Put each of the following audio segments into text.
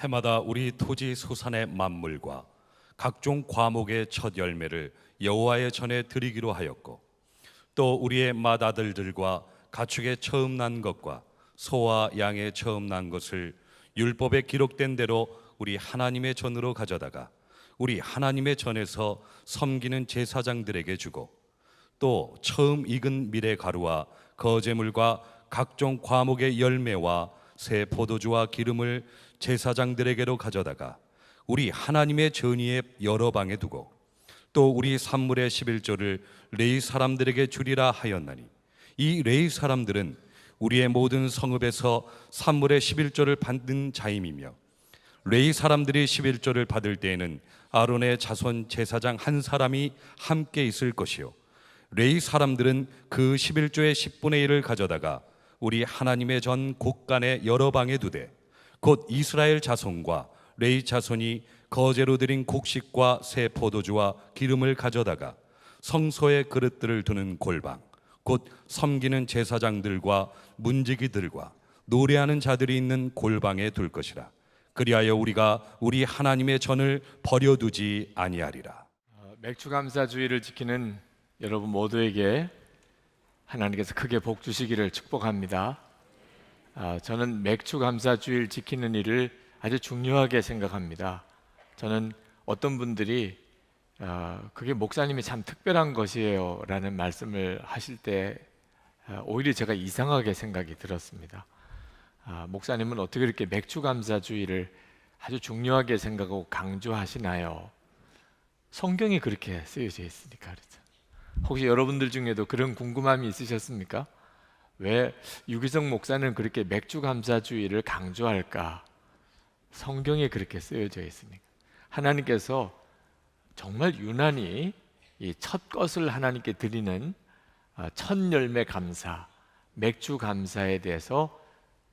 해마다 우리 토지 소산의 만물과 각종 과목의 첫 열매를 여호와의 전에 드리기로 하였고, 또 우리의 맏아들들과 가축의 처음 난 것과 소와 양의 처음 난 것을 율법에 기록된 대로 우리 하나님의 전으로 가져다가 우리 하나님의 전에서 섬기는 제사장들에게 주고, 또 처음 익은 밀의 가루와 거제물과 각종 과목의 열매와 새 포도주와 기름을 제사장들에게로 가져다가 우리 하나님의 전위의 여러 방에 두고, 또 우리 산물의 11조를 레위 사람들에게 주리라 하였나니, 이 레위 사람들은 우리의 모든 성읍에서 산물의 11조를 받는 자임이며, 레위 사람들이 11조를 받을 때에는 아론의 자손 제사장 한 사람이 함께 있을 것이요, 레위 사람들은 그 11조의 10분의 1을 가져다가 우리 하나님의 전 곳간의 여러 방에 두되, 곧 이스라엘 자손과 레위 자손이 거제로 드린 곡식과 새 포도주와 기름을 가져다가 성소의 그릇들을 두는 골방, 곧 섬기는 제사장들과 문지기들과 노래하는 자들이 있는 골방에 둘 것이라. 그리하여 우리가 우리 하나님의 전을 버려두지 아니하리라. 맥주감사주의를 지키는 여러분 모두에게 하나님께서 크게 복 주시기를 축복합니다. 저는 맥주감사주의를 지키는 일을 아주 중요하게 생각합니다. 저는 어떤 분들이 그게 목사님이 참 특별한 것이에요 라는 말씀을 하실 때 오히려 제가 이상하게 생각이 들었습니다. 목사님은 어떻게 이렇게 맥주감사주의를 아주 중요하게 생각하고 강조하시나요? 성경이 그렇게 쓰여져 있으니까 그렇죠. 혹시 여러분들 중에도 그런 궁금함이 있으셨습니까? 왜 유기성 목사는 그렇게 맥주감사주의를 강조할까? 성경에 그렇게 쓰여져 있으니까. 하나님께서 정말 유난히 이 첫 것을 하나님께 드리는 첫 열매 감사, 맥주 감사에 대해서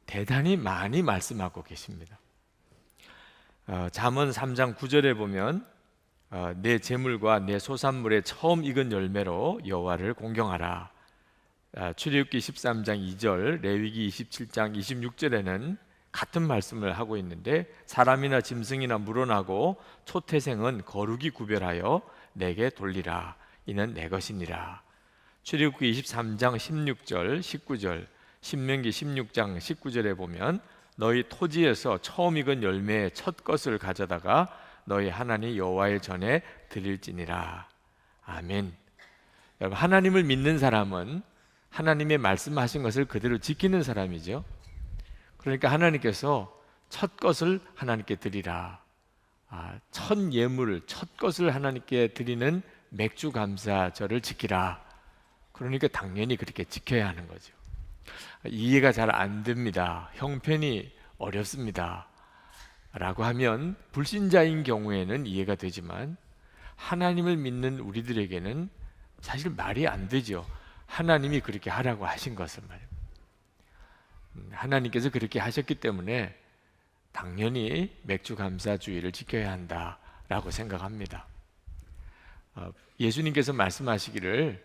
대단히 많이 말씀하고 계십니다. 잠언 3장 9절에 보면 내 재물과 내 소산물의 처음 익은 열매로 여호와를 공경하라. 출애굽기 13장 2절, 레위기 27장 26절에는 같은 말씀을 하고 있는데, 사람이나 짐승이나 물어나고 초태생은 거룩이 구별하여 내게 돌리라. 이는 내 것이니라. 출애굽기 23장 16절, 19절, 신명기 16장 19절에 보면 너희 토지에서 처음 익은 열매의 첫 것을 가져다가 너희 하나님 여호와의 전에 드릴지니라. 아멘. 여러분, 하나님을 믿는 사람은 하나님의 말씀하신 것을 그대로 지키는 사람이죠. 그러니까 하나님께서 첫 것을 하나님께 드리라. 첫 예물, 첫 것을 하나님께 드리는 맥주감사절을 지키라. 그러니까 당연히 그렇게 지켜야 하는 거죠. 이해가 잘 안 됩니다. 형편이 어렵습니다 라고 하면 불신자인 경우에는 이해가 되지만, 하나님을 믿는 우리들에게는 사실 말이 안 되죠. 하나님이 그렇게 하라고 하신 것을 말이에요. 하나님께서 그렇게 하셨기 때문에 당연히 맥주감사주의를 지켜야 한다라고 생각합니다. 예수님께서 말씀하시기를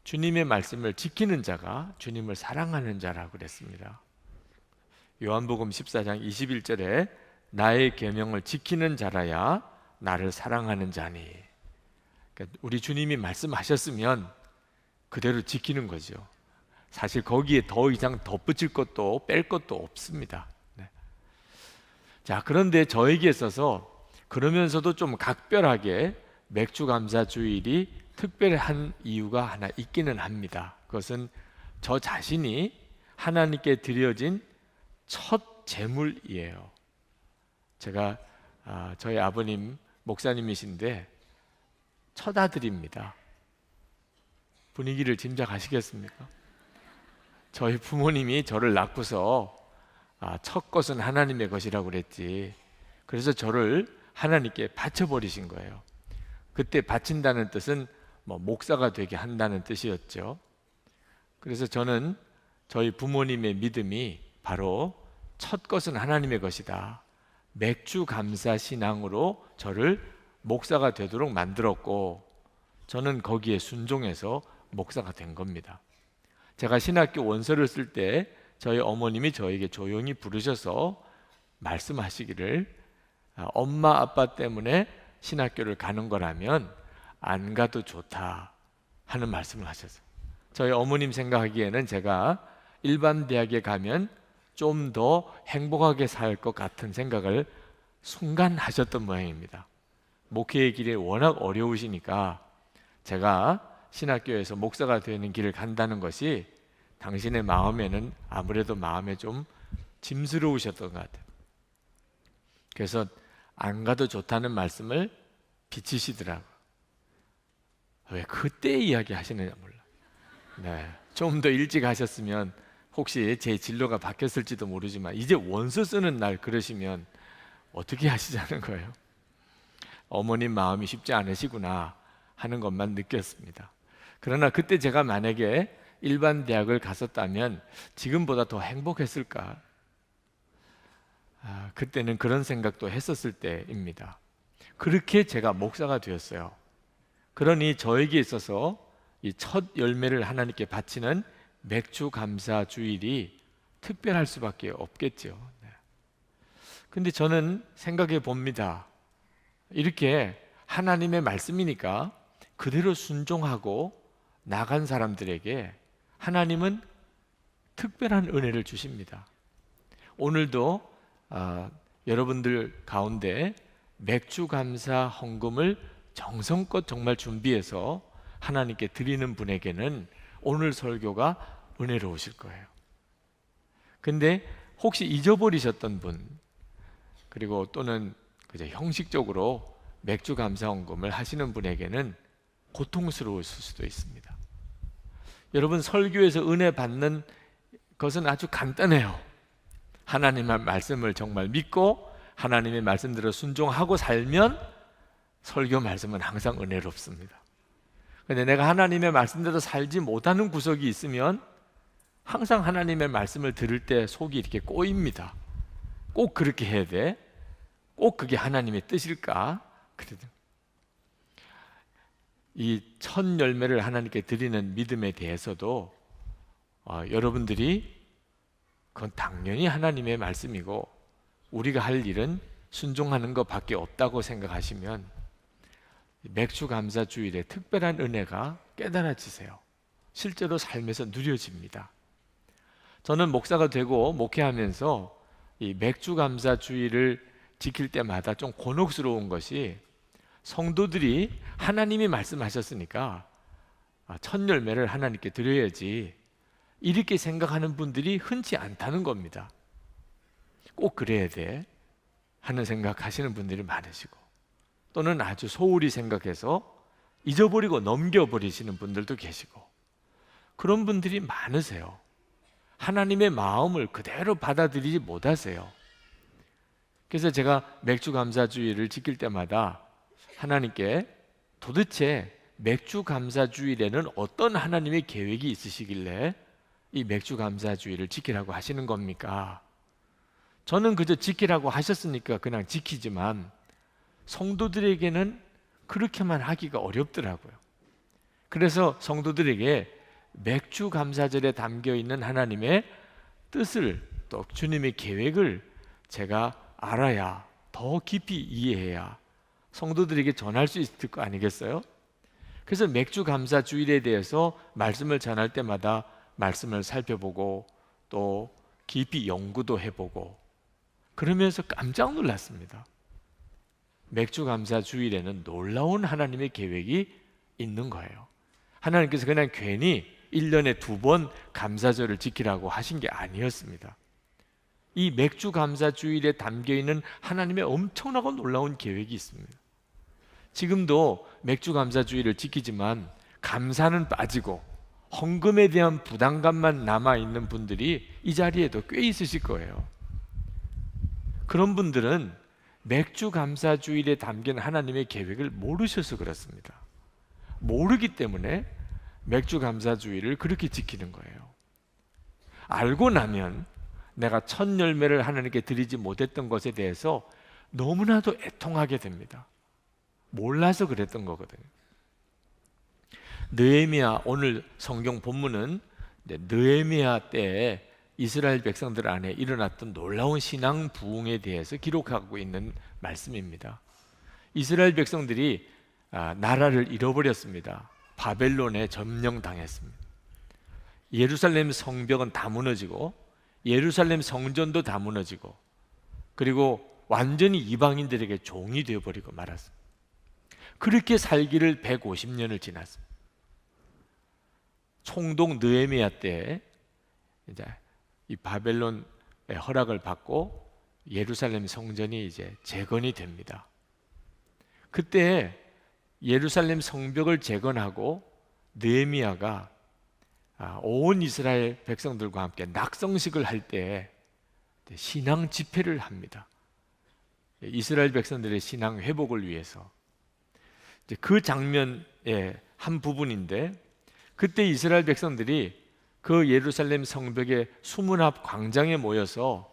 주님의 말씀을 지키는 자가 주님을 사랑하는 자라고 그랬습니다. 요한복음 14장 21절에 나의 계명을 지키는 자라야 나를 사랑하는 자니. 그러니까 우리 주님이 말씀하셨으면 그대로 지키는 거죠. 사실 거기에 더 이상 덧붙일 것도 뺄 것도 없습니다. 네. 자, 그런데 저에게 있어서 그러면서도 좀 각별하게 맥주감사주일이 특별한 이유가 하나 있기는 합니다. 그것은 저 자신이 하나님께 드려진 첫 제물이에요. 제가 저희 아버님 목사님이신데 첫 아들입니다. 분위기를 짐작하시겠습니까? 저희 부모님이 저를 낳고서 첫 것은 하나님의 것이라고 그랬지, 그래서 저를 하나님께 바쳐버리신 거예요. 그때 바친다는 뜻은 목사가 되게 한다는 뜻이었죠. 그래서 저는 저희 부모님의 믿음이 바로 첫 것은 하나님의 것이다, 맥주 감사 신앙으로 저를 목사가 되도록 만들었고, 저는 거기에 순종해서 목사가 된 겁니다. 제가 신학교 원서를 쓸 때 저희 어머님이 저에게 조용히 부르셔서 말씀하시기를 엄마 아빠 때문에 신학교를 가는 거라면 안 가도 좋다 하는 말씀을 하셨어요. 저희 어머님 생각하기에는 제가 일반 대학에 가면 좀 더 행복하게 살 것 같은 생각을 순간 하셨던 모양입니다. 목회의 길이 워낙 어려우시니까 제가 신학교에서 목사가 되는 길을 간다는 것이 당신의 마음에는 아무래도 마음에 좀 짐스러우셨던 것 같아요. 그래서 안 가도 좋다는 말씀을 비치시더라고요. 왜 그때 이야기 하시느냐 몰라. 네, 좀 더 일찍 하셨으면 혹시 제 진로가 바뀌었을지도 모르지만 이제 원서 쓰는 날 그러시면 어떻게 하시자는 거예요? 어머님 마음이 쉽지 않으시구나 하는 것만 느꼈습니다. 그러나 그때 제가 만약에 일반 대학을 갔었다면 지금보다 더 행복했을까? 그때는 그런 생각도 했었을 때입니다. 그렇게 제가 목사가 되었어요. 그러니 저에게 있어서 이 첫 열매를 하나님께 바치는 맥주 감사 주일이 특별할 수밖에 없겠죠. 근데 저는 생각해 봅니다. 이렇게 하나님의 말씀이니까 그대로 순종하고 나간 사람들에게 하나님은 특별한 은혜를 주십니다. 오늘도 여러분들 가운데 맥주 감사 헌금을 정성껏 정말 준비해서 하나님께 드리는 분에게는 오늘 설교가 은혜로우실 거예요. 근데 혹시 잊어버리셨던 분, 그리고 또는 그저 형식적으로 맥주 감사 헌금을 하시는 분에게는 고통스러우실 수도 있습니다. 여러분, 설교에서 은혜 받는 것은 아주 간단해요. 하나님의 말씀을 정말 믿고 하나님의 말씀대로 순종하고 살면 설교 말씀은 항상 은혜롭습니다. 근데 내가 하나님의 말씀대로 살지 못하는 구석이 있으면 항상 하나님의 말씀을 들을 때 속이 이렇게 꼬입니다. 꼭 그렇게 해야 돼? 꼭 그게 하나님의 뜻일까? 그래도 이 첫 열매를 하나님께 드리는 믿음에 대해서도 여러분들이 그건 당연히 하나님의 말씀이고 우리가 할 일은 순종하는 것밖에 없다고 생각하시면 맥주 감사 주일에 특별한 은혜가 깨달아지세요. 실제로 삶에서 누려집니다. 저는 목사가 되고 목회하면서 이 맥주 감사 주일을 지킬 때마다 좀 곤혹스러운 것이 성도들이 하나님이 말씀하셨으니까 첫 열매를 하나님께 드려야지 이렇게 생각하는 분들이 흔치 않다는 겁니다. 꼭 그래야 돼 하는 생각하시는 분들이 많으시고 또는 아주 소홀히 생각해서 잊어버리고 넘겨버리시는 분들도 계시고 그런 분들이 많으세요. 하나님의 마음을 그대로 받아들이지 못하세요. 그래서 제가 맥주 감사 주일을 지킬 때마다 하나님께 도대체 맥주 감사 주일에는 어떤 하나님의 계획이 있으시길래 이 맥주 감사 주일을 지키라고 하시는 겁니까? 저는 그저 지키라고 하셨으니까 그냥 지키지만 성도들에게는 그렇게만 하기가 어렵더라고요. 그래서 성도들에게 맥주 감사절에 담겨 있는 하나님의 뜻을 또 주님의 계획을 제가 알아야 더 깊이 이해해야 성도들에게 전할 수 있을 거 아니겠어요? 그래서 맥주 감사 주일에 대해서 말씀을 전할 때마다 말씀을 살펴보고 또 깊이 연구도 해보고 그러면서 깜짝 놀랐습니다. 맥주 감사 주일에는 놀라운 하나님의 계획이 있는 거예요. 하나님께서 그냥 괜히 1년에 2번 감사절을 지키라고 하신 게 아니었습니다. 이 맥주 감사 주일에 담겨 있는 하나님의 엄청나고 놀라운 계획이 있습니다. 지금도 맥주 감사 주일을 지키지만 감사는 빠지고 헌금에 대한 부담감만 남아 있는 분들이 이 자리에도 꽤 있으실 거예요. 그런 분들은 맥주 감사 주일에 담긴 하나님의 계획을 모르셔서 그렇습니다. 모르기 때문에 맥주 감사 주일을 그렇게 지키는 거예요. 알고 나면 내가 첫 열매를 하나님께 드리지 못했던 것에 대해서 너무나도 애통하게 됩니다. 몰라서 그랬던 거거든요. 느헤미야, 오늘 성경 본문은 느헤미야 때에 이스라엘 백성들 안에 일어났던 놀라운 신앙 부흥에 대해서 기록하고 있는 말씀입니다. 이스라엘 백성들이 나라를 잃어버렸습니다. 바벨론에 점령당했습니다. 예루살렘 성벽은 다 무너지고 예루살렘 성전도 다 무너지고 그리고 완전히 이방인들에게 종이 되어버리고 말았습니다. 그렇게 살기를 150년을 지났습니다. 총독 느헤미야 때 이제 이 바벨론의 허락을 받고 예루살렘 성전이 이제 재건이 됩니다. 그때 예루살렘 성벽을 재건하고 느헤미야가 온 이스라엘 백성들과 함께 낙성식을 할 때 신앙 집회를 합니다. 이스라엘 백성들의 신앙 회복을 위해서. 그 장면의 한 부분인데, 그때 이스라엘 백성들이 그 예루살렘 성벽의 수문 앞 광장에 모여서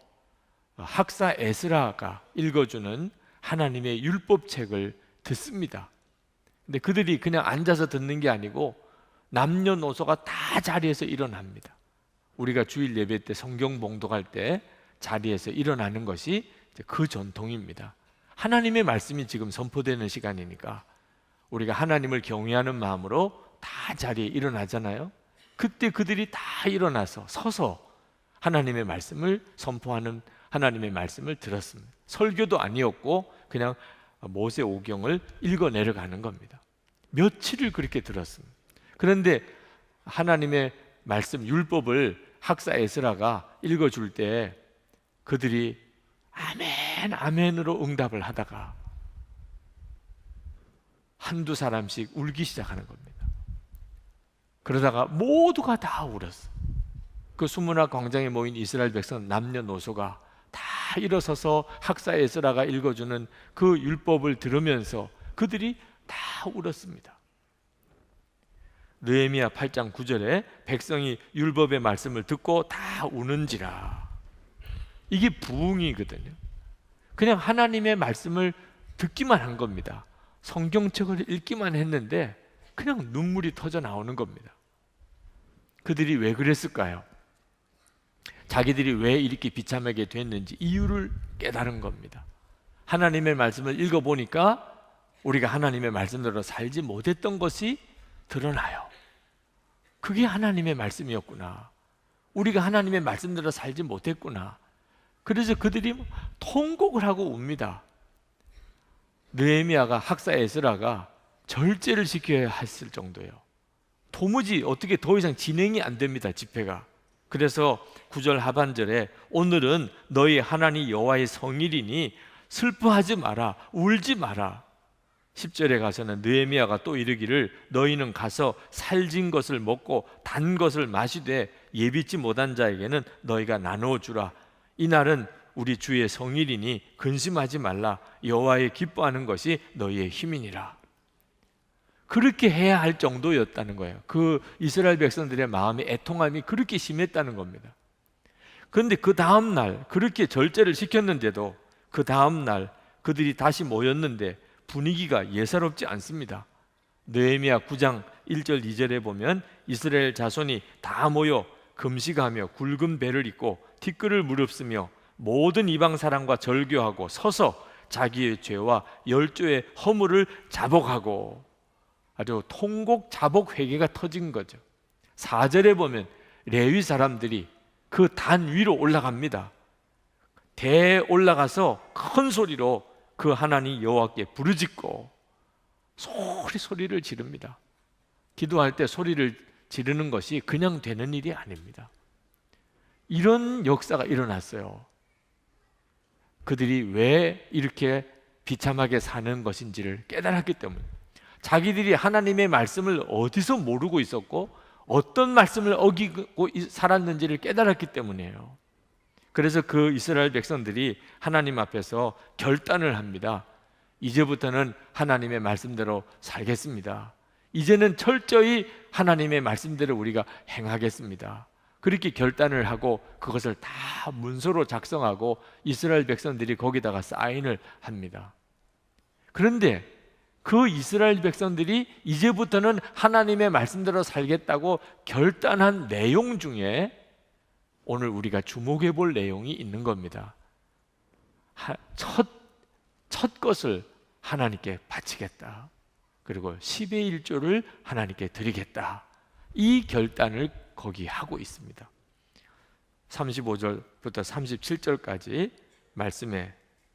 학사 에스라가 읽어주는 하나님의 율법책을 듣습니다. 근데 그들이 그냥 앉아서 듣는 게 아니고 남녀노소가 다 자리에서 일어납니다. 우리가 주일 예배 때 성경 봉독할 때 자리에서 일어나는 것이 그 전통입니다. 하나님의 말씀이 지금 선포되는 시간이니까 우리가 하나님을 경외하는 마음으로 다 자리에 일어나잖아요. 그때 그들이 다 일어나서 서서 하나님의 말씀을 선포하는, 하나님의 말씀을 들었습니다. 설교도 아니었고 그냥 모세오경을 읽어 내려가는 겁니다. 며칠을 그렇게 들었습니다. 그런데 하나님의 말씀 율법을 학사 에스라가 읽어줄 때 그들이 아멘 아멘으로 응답을 하다가 한두 사람씩 울기 시작하는 겁니다. 그러다가 모두가 다 울었어. 그 수문 앞 광장에 모인 이스라엘 백성 남녀노소가 다 일어서서 학사 에스라가 읽어주는 그 율법을 들으면서 그들이 다 울었습니다. 느헤미야 8장 9절에 백성이 율법의 말씀을 듣고 다 우는지라. 이게 부흥이거든요. 그냥 하나님의 말씀을 듣기만 한 겁니다. 성경책을 읽기만 했는데 그냥 눈물이 터져 나오는 겁니다. 그들이 왜 그랬을까요? 자기들이 왜 이렇게 비참하게 됐는지 이유를 깨달은 겁니다. 하나님의 말씀을 읽어보니까 우리가 하나님의 말씀대로 살지 못했던 것이 드러나요. 그게 하나님의 말씀이었구나. 우리가 하나님의 말씀대로 살지 못했구나. 그래서 그들이 통곡을 하고 웁니다. 느헤미야가 학사 에스라가 절제를 시켜야 했을 정도예요. 도무지 어떻게 더 이상 진행이 안 됩니다, 집회가. 그래서 9절 하반절에 오늘은 너희 하나님 여호와의 성일이니 슬퍼하지 마라, 울지 마라. 10절에 가서는 느헤미야가 또 이르기를 너희는 가서 살진 것을 먹고 단 것을 마시되 예비치 못한 자에게는 너희가 나누어 주라. 이날은 우리 주의 성일이니 근심하지 말라. 여호와의 기뻐하는 것이 너희의 힘이니라. 그렇게 해야 할 정도였다는 거예요. 그 이스라엘 백성들의 마음의 애통함이 그렇게 심했다는 겁니다. 그런데 그 다음 날 그렇게 절제를 시켰는데도 그 다음 날 그들이 다시 모였는데 분위기가 예사롭지 않습니다. 느헤미야 9장 1절 2절에 보면 이스라엘 자손이 다 모여 금식하며 굵은 배를 입고 티끌을 무릅쓰며 모든 이방 사람과 절교하고 서서 자기의 죄와 열조의 허물을 자복하고, 아주 통곡 자복 회개가 터진 거죠. 4절에 보면 레위 사람들이 그 단 위로 올라갑니다. 대 올라가서 큰 소리로 그 하나님 여호와께 부르짖고 소리를 지릅니다. 기도할 때 소리를 지르는 것이 그냥 되는 일이 아닙니다. 이런 역사가 일어났어요. 그들이 왜 이렇게 비참하게 사는 것인지를 깨달았기 때문에, 자기들이 하나님의 말씀을 어디서 모르고 있었고 어떤 말씀을 어기고 살았는지를 깨달았기 때문이에요. 그래서 그 이스라엘 백성들이 하나님 앞에서 결단을 합니다. 이제부터는 하나님의 말씀대로 살겠습니다. 이제는 철저히 하나님의 말씀대로 우리가 행하겠습니다. 그렇게 결단을 하고 그것을 다 문서로 작성하고 이스라엘 백성들이 거기다가 사인을 합니다. 그런데 그 이스라엘 백성들이 이제부터는 하나님의 말씀대로 살겠다고 결단한 내용 중에 오늘 우리가 주목해 볼 내용이 있는 겁니다. 첫 것을 하나님께 바치겠다. 그리고 10의 1조를 하나님께 드리겠다. 이 결단을 거기 하고 있습니다. 35절부터 37절까지 말씀에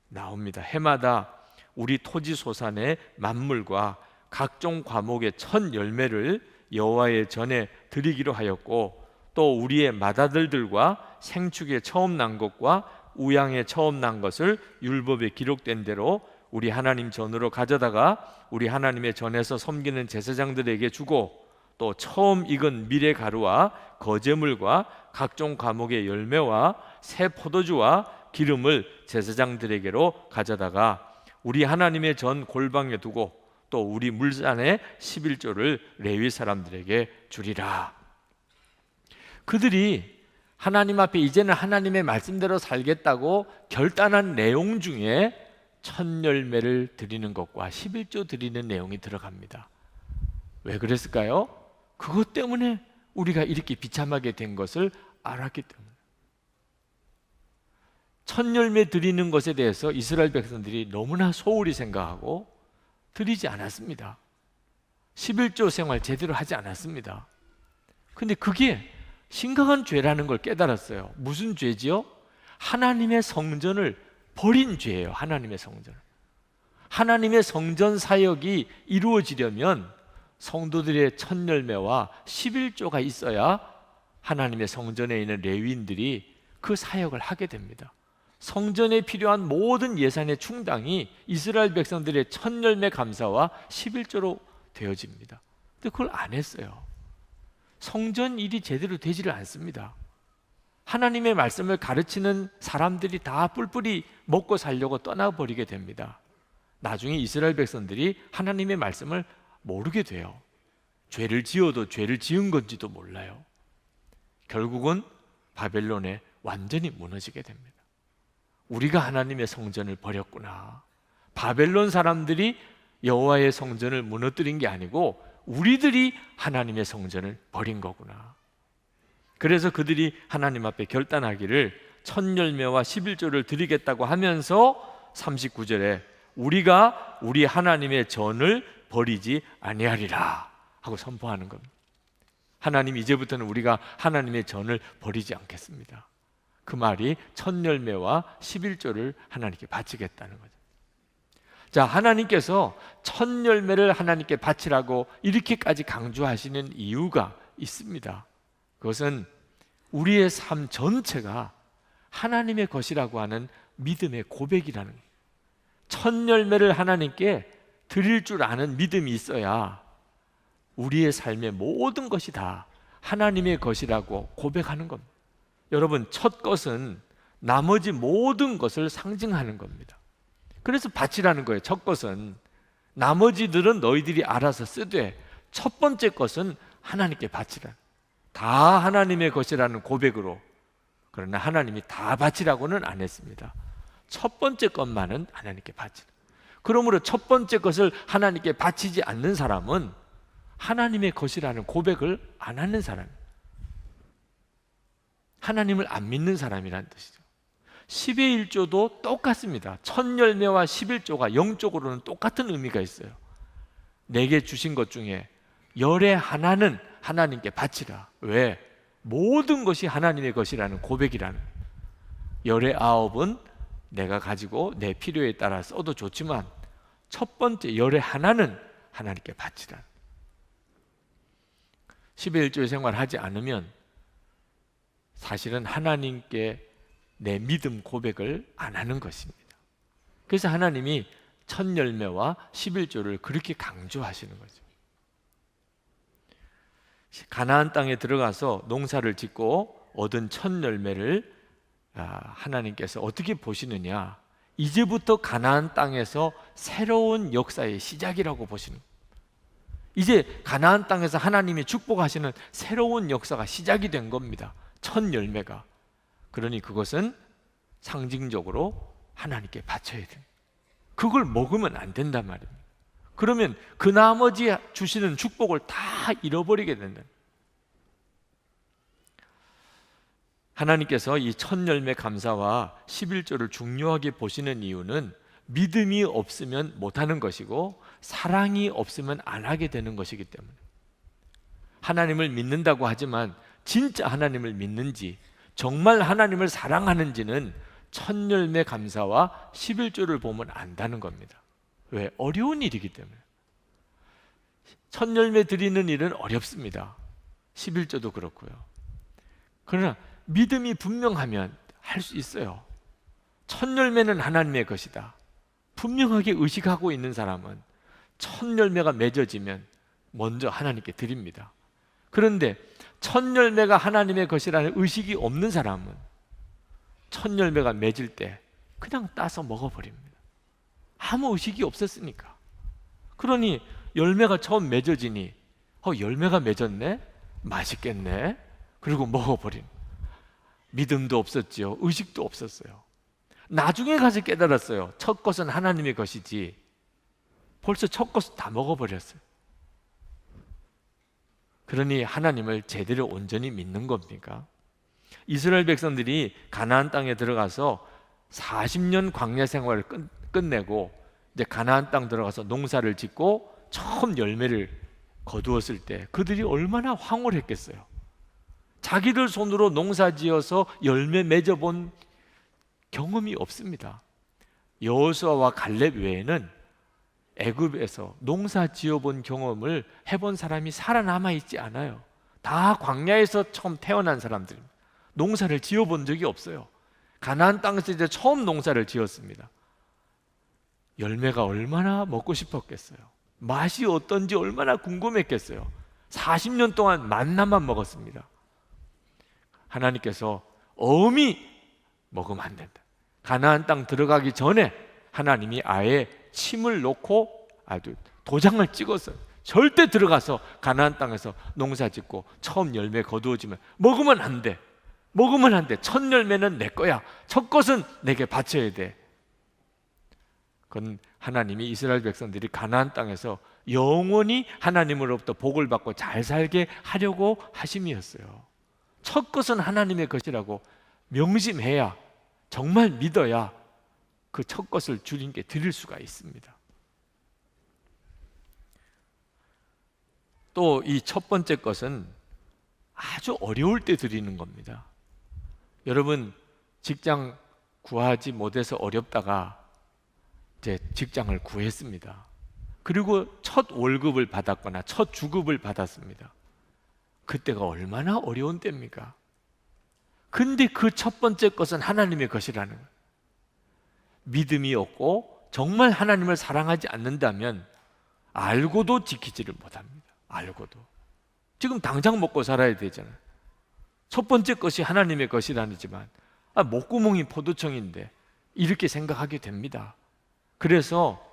나옵니다. 해마다 우리 토지 소산의 만물과 각종 과목의 첫 열매를 여호와의 전에 드리기로 하였고, 또 우리의 맏아들들과 생축에 처음 난 것과 우양에 처음 난 것을 율법에 기록된 대로 우리 하나님 전으로 가져다가 우리 하나님의 전에서 섬기는 제사장들에게 주고, 또 처음 익은 밀의 가루와 거제물과 각종 과목의 열매와 새 포도주와 기름을 제사장들에게로 가져다가 우리 하나님의 전 골방에 두고, 또 우리 물산의 11조를 레위 사람들에게 주리라. 그들이 하나님 앞에 이제는 하나님의 말씀대로 살겠다고 결단한 내용 중에 첫 열매를 드리는 것과 11조 드리는 내용이 들어갑니다. 왜 그랬을까요? 그것 때문에 우리가 이렇게 비참하게 된 것을 알았기 때문에. 첫 열매 드리는 것에 대해서 이스라엘 백성들이 너무나 소홀히 생각하고 드리지 않았습니다. 11조 생활 제대로 하지 않았습니다. 근데 그게 심각한 죄라는 걸 깨달았어요. 무슨 죄지요? 하나님의 성전을 버린 죄예요. 하나님의 성전. 하나님의 성전 사역이 이루어지려면 성도들의 첫 열매와 11조가 있어야 하나님의 성전에 있는 레위인들이 그 사역을 하게 됩니다. 성전에 필요한 모든 예산의 충당이 이스라엘 백성들의 첫 열매 감사와 11조로 되어집니다. 근데 그걸 안 했어요. 성전 일이 제대로 되지를 않습니다. 하나님의 말씀을 가르치는 사람들이 다 뿔뿔이 먹고 살려고 떠나버리게 됩니다. 나중에 이스라엘 백성들이 하나님의 말씀을 모르게 돼요. 죄를 지어도 죄를 지은 건지도 몰라요. 결국은 바벨론에 완전히 무너지게 됩니다. 우리가 하나님의 성전을 버렸구나. 바벨론 사람들이 여호와의 성전을 무너뜨린 게 아니고 우리들이 하나님의 성전을 버린 거구나. 그래서 그들이 하나님 앞에 결단하기를 첫 열매와 11조를 드리겠다고 하면서 39절에 우리가 우리 하나님의 전을 버리지 아니하리라 하고 선포하는 겁니다. 하나님, 이제부터는 우리가 하나님의 전을 버리지 않겠습니다. 그 말이 첫 열매와 11조를 하나님께 바치겠다는 거죠. 자, 하나님께서 첫 열매를 하나님께 바치라고 이렇게까지 강조하시는 이유가 있습니다. 그것은 우리의 삶 전체가 하나님의 것이라고 하는 믿음의 고백이라는 거예요. 첫 열매를 하나님께 드릴 줄 아는 믿음이 있어야 우리의 삶의 모든 것이 다 하나님의 것이라고 고백하는 겁니다. 여러분, 첫 것은 나머지 모든 것을 상징하는 겁니다. 그래서 바치라는 거예요. 첫 것은 나머지들은 너희들이 알아서 쓰되 첫 번째 것은 하나님께 바치라. 다 하나님의 것이라는 고백으로. 그러나 하나님이 다 바치라고는 안 했습니다. 첫 번째 것만은 하나님께 바치라. 그러므로 첫 번째 것을 하나님께 바치지 않는 사람은 하나님의 것이라는 고백을 안 하는 사람이에요. 하나님을 안 믿는 사람이라는 뜻이죠. 10의 1조도 똑같습니다. 첫 열매와 11조가 영적으로는 똑같은 의미가 있어요. 내게 주신 것 중에 열의 하나는 하나님께 바치라. 왜? 모든 것이 하나님의 것이라는 고백이라는. 열의 9은 내가 가지고 내 필요에 따라 써도 좋지만 첫 번째 열의 하나는 하나님께 바치라. 10의 1조의 생활하지 않으면 사실은 하나님께 내 믿음 고백을 안 하는 것입니다. 그래서 하나님이 첫 열매와 11조를 그렇게 강조하시는 거죠. 가나안 땅에 들어가서 농사를 짓고 얻은 첫 열매를 하나님께서 어떻게 보시느냐? 이제부터 가나안 땅에서 새로운 역사의 시작이라고 보시는 거예요. 이제 가나안 땅에서 하나님이 축복하시는 새로운 역사가 시작이 된 겁니다. 첫 열매가. 그러니 그것은 상징적으로 하나님께 바쳐야 돼요. 그걸 먹으면 안 된단 말입니다. 그러면 그 나머지 주시는 축복을 다 잃어버리게 된다. 하나님께서 이 첫 열매 감사와 11조를 중요하게 보시는 이유는 믿음이 없으면 못하는 것이고 사랑이 없으면 안 하게 되는 것이기 때문에, 하나님을 믿는다고 하지만 진짜 하나님을 믿는지, 정말 하나님을 사랑하는지는 첫 열매 감사와 11조를 보면 안다는 겁니다. 왜? 어려운 일이기 때문에. 첫 열매 드리는 일은 어렵습니다. 11조도 그렇고요. 그러나 믿음이 분명하면 할 수 있어요. 첫 열매는 하나님의 것이다, 분명하게 의식하고 있는 사람은 첫 열매가 맺어지면 먼저 하나님께 드립니다. 그런데 첫 열매가 하나님의 것이라는 의식이 없는 사람은 첫 열매가 맺을 때 그냥 따서 먹어버립니다. 아무 의식이 없었으니까. 그러니 열매가 처음 맺어지니 열매가 맺었네? 맛있겠네? 그리고 먹어버린. 믿음도 없었지요. 의식도 없었어요. 나중에 가서 깨달았어요. 첫 것은 하나님의 것이지. 벌써 첫 것을 다 먹어버렸어요. 그러니 하나님을 제대로 온전히 믿는 겁니까? 이스라엘 백성들이 가나안 땅에 들어가서 40년 광야 생활을 끝내고 이제 가나안 땅 들어가서 농사를 짓고 처음 열매를 거두었을 때 그들이 얼마나 황홀했겠어요. 자기들 손으로 농사 지어서 열매 맺어본 경험이 없습니다. 여호수아와 갈렙 외에는 애굽에서 농사 지어본 경험을 해본 사람이 살아남아 있지 않아요. 다 광야에서 처음 태어난 사람들입니다. 농사를 지어본 적이 없어요. 가나안 땅에서 이제 처음 농사를 지었습니다. 열매가 얼마나 먹고 싶었겠어요. 맛이 어떤지 얼마나 궁금했겠어요. 40년 동안 만나만 먹었습니다. 하나님께서 어음이 먹으면 안 된다. 가나안 땅 들어가기 전에 하나님이 아예 침을 놓고 아주 도장을 찍었어요. 절대 들어가서 가나안 땅에서 농사 짓고 처음 열매 거두어지면 먹으면 안 돼. 먹으면 안 돼. 첫 열매는 내 거야. 첫 것은 내게 바쳐야 돼. 그건 하나님이 이스라엘 백성들이 가나안 땅에서 영원히 하나님으로부터 복을 받고 잘 살게 하려고 하심이었어요. 첫 것은 하나님의 것이라고 명심해야, 정말 믿어야 그 첫 것을 주님께 드릴 수가 있습니다. 또 이 첫 번째 것은 아주 어려울 때 드리는 겁니다. 여러분, 직장 구하지 못해서 어렵다가 이제 직장을 구했습니다. 그리고 첫 월급을 받았거나 첫 주급을 받았습니다. 그때가 얼마나 어려운 때입니까? 근데 그 첫 번째 것은 하나님의 것이라는 거예요. 믿음이 없고 정말 하나님을 사랑하지 않는다면 알고도 지키지를 못합니다. 알고도. 지금 당장 먹고 살아야 되잖아요. 첫 번째 것이 하나님의 것이라지만 목구멍이 포도청인데 이렇게 생각하게 됩니다. 그래서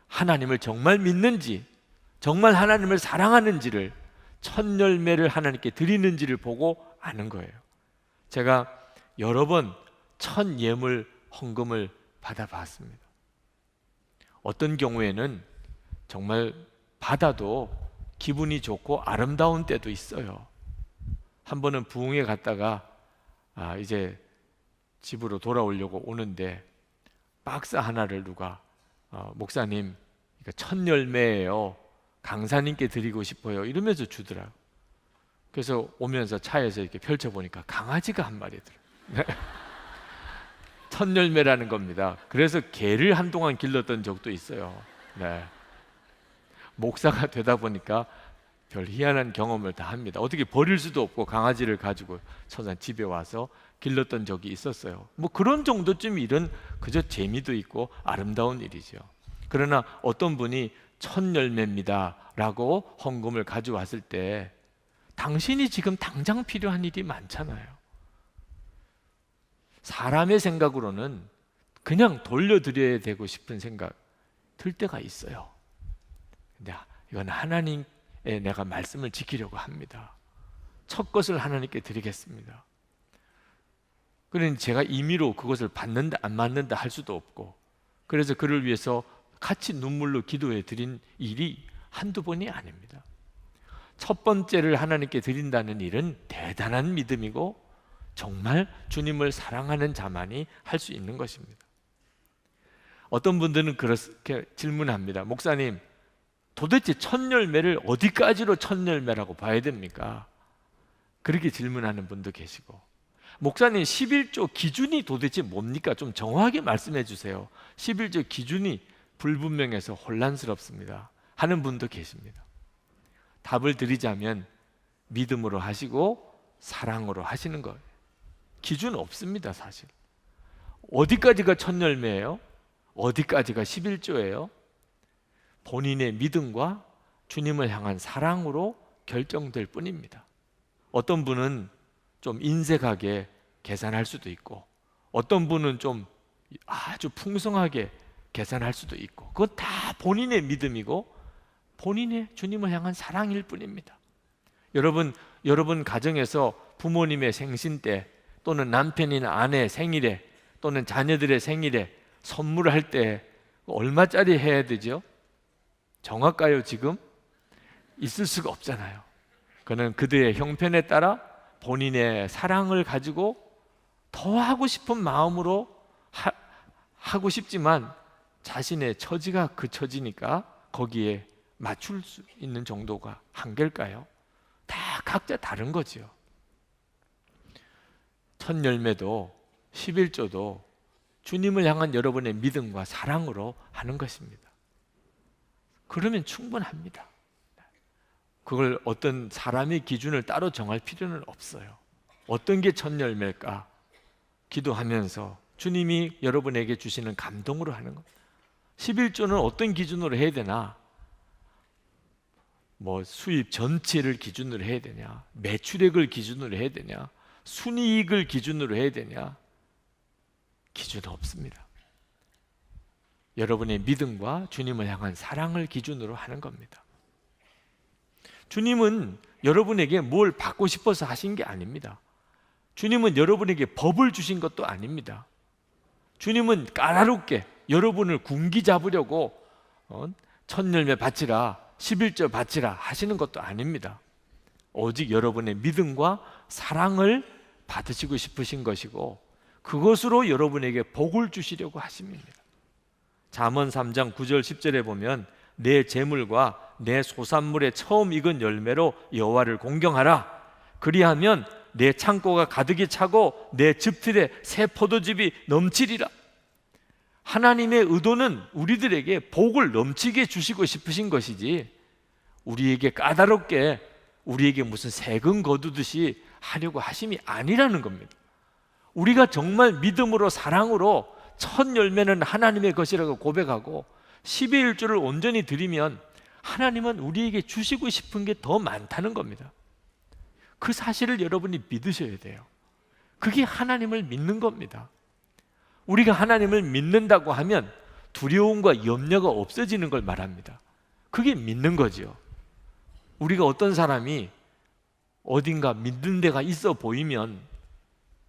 하나님을 정말 믿는지, 정말 하나님을 사랑하는지를, 첫 열매를 하나님께 드리는지를 보고 아는 거예요. 제가 여러 번 첫 예물 헌금을 받아봤습니다. 어떤 경우에는 정말 받아도 기분이 좋고 아름다운 때도 있어요. 한 번은 부흥회 갔다가 이제 집으로 돌아오려고 오는데 박스 하나를 누가 목사님, 첫 열매예요. 강사님께 드리고 싶어요. 이러면서 주더라고요. 그래서 오면서 차에서 이렇게 펼쳐보니까 강아지가 한 마리 들어요. 첫 열매라는 겁니다. 그래서 개를 한동안 길렀던 적도 있어요. 네. 목사가 되다 보니까 별 희한한 경험을 다 합니다. 어떻게 버릴 수도 없고 강아지를 가지고 천산 집에 와서 길렀던 적이 있었어요. 뭐 그런 정도쯤 일은 그저 재미도 있고 아름다운 일이죠. 그러나 어떤 분이 첫 열매입니다 라고 헌금을 가져왔을 때 당신이 지금 당장 필요한 일이 많잖아요. 사람의 생각으로는 그냥 돌려드려야 되고 싶은 생각 들 때가 있어요. 근데 이건 하나님의 내가 말씀을 지키려고 합니다. 첫 것을 하나님께 드리겠습니다. 그러니 제가 임의로 그것을 받는다 안 받는다 할 수도 없고, 그래서 그를 위해서 같이 눈물로 기도해 드린 일이 한두 번이 아닙니다. 첫 번째를 하나님께 드린다는 일은 대단한 믿음이고 정말 주님을 사랑하는 자만이 할 수 있는 것입니다. 어떤 분들은 그렇게 질문합니다. 목사님, 도대체 첫 열매를 어디까지로 첫 열매라고 봐야 됩니까? 그렇게 질문하는 분도 계시고, 목사님 11조 기준이 도대체 뭡니까? 좀 정확하게 말씀해 주세요. 11조 기준이 불분명해서 혼란스럽습니다 하는 분도 계십니다. 답을 드리자면 믿음으로 하시고 사랑으로 하시는 거예요. 기준 없습니다. 사실 어디까지가 첫 열매예요? 어디까지가 11조예요? 본인의 믿음과 주님을 향한 사랑으로 결정될 뿐입니다. 어떤 분은 좀 인색하게 계산할 수도 있고, 어떤 분은 좀 아주 풍성하게 계산할 수도 있고, 그건 다 본인의 믿음이고 본인의 주님을 향한 사랑일 뿐입니다. 여러분 가정에서 부모님의 생신 때, 또는 남편이나 아내 생일에, 또는 자녀들의 생일에 선물을 할 때 얼마짜리 해야 되죠? 정할까요? 지금? 있을 수가 없잖아요. 그는 그들의 형편에 따라 본인의 사랑을 가지고 더 하고 싶은 마음으로 하고 싶지만 자신의 처지가 그 처지니까 거기에 맞출 수 있는 정도가 한계일까요? 다 각자 다른 거죠. 첫 열매도 11조도 주님을 향한 여러분의 믿음과 사랑으로 하는 것입니다. 그러면 충분합니다. 그걸 어떤 사람의 기준을 따로 정할 필요는 없어요. 어떤 게 첫 열매일까? 기도하면서 주님이 여러분에게 주시는 감동으로 하는 것. 11조는 어떤 기준으로 해야 되나? 뭐 수입 전체를 기준으로 해야 되냐? 매출액을 기준으로 해야 되냐? 순이익을 기준으로 해야 되냐? 기준 없습니다. 여러분의 믿음과 주님을 향한 사랑을 기준으로 하는 겁니다. 주님은 여러분에게 뭘 받고 싶어서 하신 게 아닙니다. 주님은 여러분에게 법을 주신 것도 아닙니다. 주님은 까다롭게 여러분을 군기 잡으려고 첫 열매 바치라, 11조 바치라 하시는 것도 아닙니다. 오직 여러분의 믿음과 사랑을 받으시고 싶으신 것이고, 그것으로 여러분에게 복을 주시려고 하십니다. 잠언 3장 9절 10절에 보면 내 재물과 내 소산물의 처음 익은 열매로 여호와를 공경하라. 그리하면 내 창고가 가득히 차고 내 즙틀에 새 포도즙이 넘치리라. 하나님의 의도는 우리들에게 복을 넘치게 주시고 싶으신 것이지, 우리에게 까다롭게 우리에게 무슨 세금 거두듯이 하려고 하심이 아니라는 겁니다. 우리가 정말 믿음으로 사랑으로 첫 열매는 하나님의 것이라고 고백하고 11조를 온전히 드리면 하나님은 우리에게 주시고 싶은 게 더 많다는 겁니다. 그 사실을 여러분이 믿으셔야 돼요. 그게 하나님을 믿는 겁니다. 우리가 하나님을 믿는다고 하면 두려움과 염려가 없어지는 걸 말합니다. 그게 믿는 거죠. 우리가 어떤 사람이 어딘가 믿는 데가 있어 보이면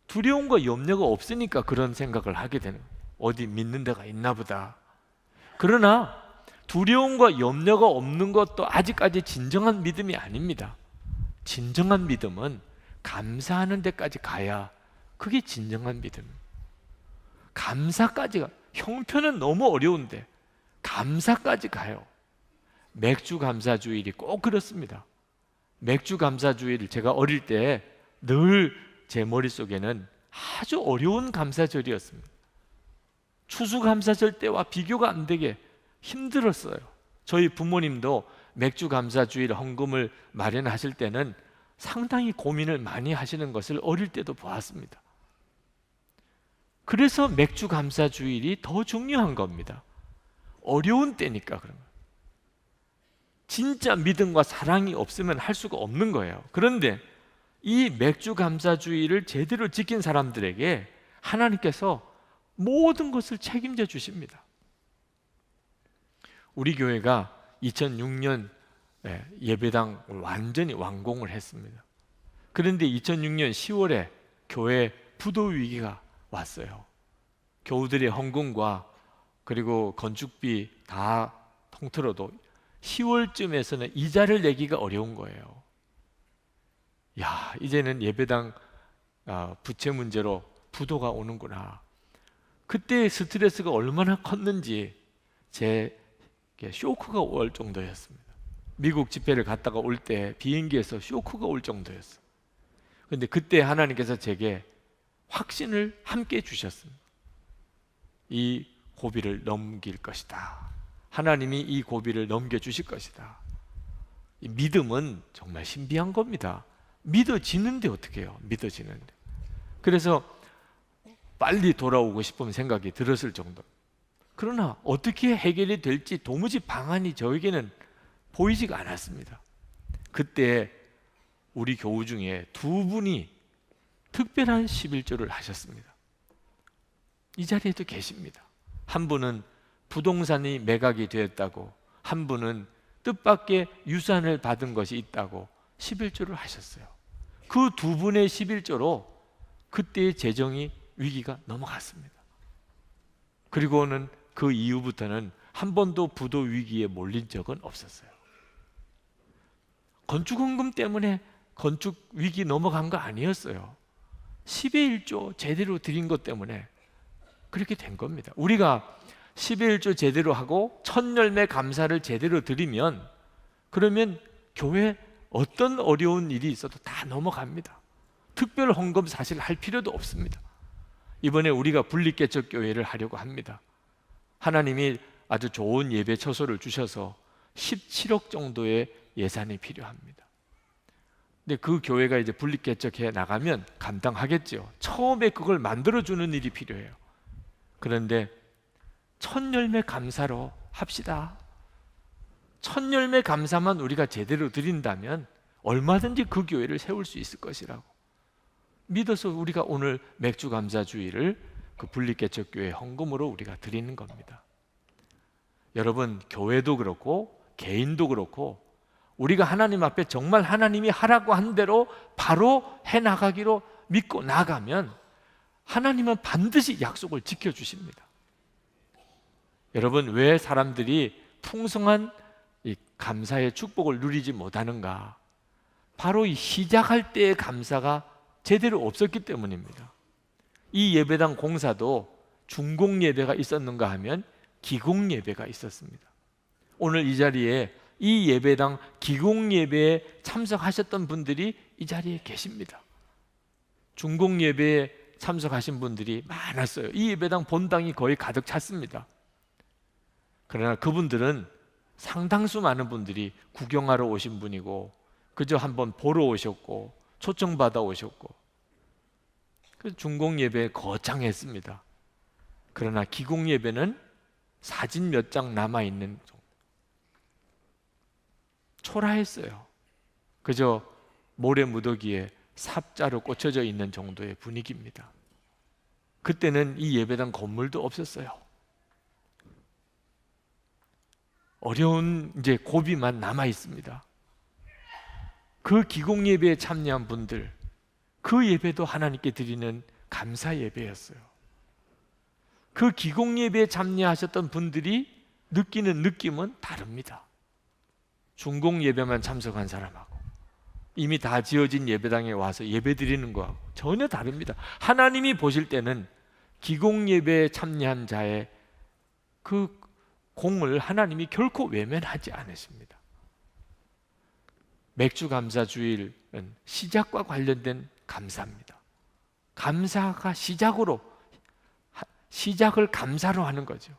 두려움과 염려가 없으니까 그런 생각을 하게 되는 거예요. 어디 믿는 데가 있나 보다. 그러나 두려움과 염려가 없는 것도 아직까지 진정한 믿음이 아닙니다. 진정한 믿음은 감사하는 데까지 가야 그게 진정한 믿음입니다. 감사까지가, 형편은 너무 어려운데 감사까지 가요. 맥주 감사주일이 꼭 그렇습니다. 맥주 감사주일, 제가 어릴 때 늘 제 머릿속에는 아주 어려운 감사절이었습니다. 추수감사절 때와 비교가 안 되게 힘들었어요. 저희 부모님도 맥주 감사주일 헌금을 마련하실 때는 상당히 고민을 많이 하시는 것을 어릴 때도 보았습니다. 그래서 맥주 감사주일이 더 중요한 겁니다. 어려운 때니까 그런 거예요. 진짜 믿음과 사랑이 없으면 할 수가 없는 거예요. 그런데 이 맥주 감사주일을 제대로 지킨 사람들에게 하나님께서 모든 것을 책임져 주십니다. 우리 교회가 2006년 예배당 완전히 완공을 했습니다. 그런데 2006년 10월에 교회 부도 위기가 왔어요. 교우들의 헌금과 그리고 건축비 다 통틀어도 10월쯤에서는 이자를 내기가 어려운 거예요. 야, 이제는 예배당 부채 문제로 부도가 오는구나. 그때 스트레스가 얼마나 컸는지 제 쇼크가 올 정도였습니다. 미국 집회를 갔다가 올 때 비행기에서 쇼크가 올 정도였어요. 그런데 그때 하나님께서 제게 확신을 함께 주셨습니다. 이 고비를 넘길 것이다. 하나님이 이 고비를 넘겨주실 것이다. 이 믿음은 정말 신비한 겁니다. 믿어지는데 어떻게 해요? 믿어지는데. 그래서 빨리 돌아오고 싶은 생각이 들었을 정도. 그러나 어떻게 해결이 될지 도무지 방안이 저에게는 보이지가 않았습니다. 그때 우리 교우 중에 두 분이 특별한 11조를 하셨습니다. 이 자리에도 계십니다. 한 분은 부동산이 매각이 되었다고, 한 분은 뜻밖의 유산을 받은 것이 있다고 11조를 하셨어요. 그 두 분의 11조로 그때의 재정이 위기가 넘어갔습니다. 그리고는 그 이후부터는 한 번도 부도 위기에 몰린 적은 없었어요. 건축헌금 때문에 건축 위기 넘어간 거 아니었어요. 10의 1조 제대로 드린 것 때문에 그렇게 된 겁니다. 우리가 10의 1조 제대로 하고 첫 열매 감사를 제대로 드리면, 그러면 교회 어떤 어려운 일이 있어도 다 넘어갑니다. 특별 헌금 사실 할 필요도 없습니다. 이번에 우리가 분리개척 교회를 하려고 합니다. 하나님이 아주 좋은 예배 처소를 주셔서 17억 정도의 예산이 필요합니다. 근데 그 교회가 이제 분리개척해 나가면 감당하겠죠. 처음에 그걸 만들어주는 일이 필요해요. 그런데 첫 열매 감사로 합시다. 첫 열매 감사만 우리가 제대로 드린다면 얼마든지 그 교회를 세울 수 있을 것이라고 믿어서 우리가 오늘 맥주 감사 주일을 그 분리개척 교회 헌금으로 우리가 드리는 겁니다. 여러분, 교회도 그렇고 개인도 그렇고 우리가 하나님 앞에 정말 하나님이 하라고 한 대로 바로 해나가기로 믿고 나가면 하나님은 반드시 약속을 지켜주십니다. 여러분, 왜 사람들이 풍성한 이 감사의 축복을 누리지 못하는가? 바로 이 시작할 때의 감사가 제대로 없었기 때문입니다. 이 예배당 공사도 준공 예배가 있었는가 하면 기공 예배가 있었습니다. 오늘 이 자리에 이 예배당 기공 예배에 참석하셨던 분들이 이 자리에 계십니다. 준공 예배에 참석하신 분들이 많았어요. 이 예배당 본당이 거의 가득 찼습니다. 그러나 그분들은 상당수 많은 분들이 구경하러 오신 분이고 그저 한번 보러 오셨고 초청받아 오셨고, 그 준공 예배에 거창했습니다. 그러나 기공 예배는 사진 몇 장 남아있는 정도. 초라했어요. 그저 모래 무더기에 삽자로 꽂혀져 있는 정도의 분위기입니다. 그때는 이 예배당 건물도 없었어요. 어려운 이제 고비만 남아 있습니다. 그 기공 예배에 참여한 분들, 그 예배도 하나님께 드리는 감사 예배였어요. 그 기공 예배에 참여하셨던 분들이 느끼는 느낌은 다릅니다. 준공 예배만 참석한 사람하고 이미 다 지어진 예배당에 와서 예배 드리는 거하고 전혀 다릅니다. 하나님이 보실 때는 기공 예배에 참여한 자의 그 공을 하나님이 결코 외면하지 않으십니다. 맥주 감사 주일은 시작과 관련된 감사입니다. 감사가 시작을 감사로 하는 거죠.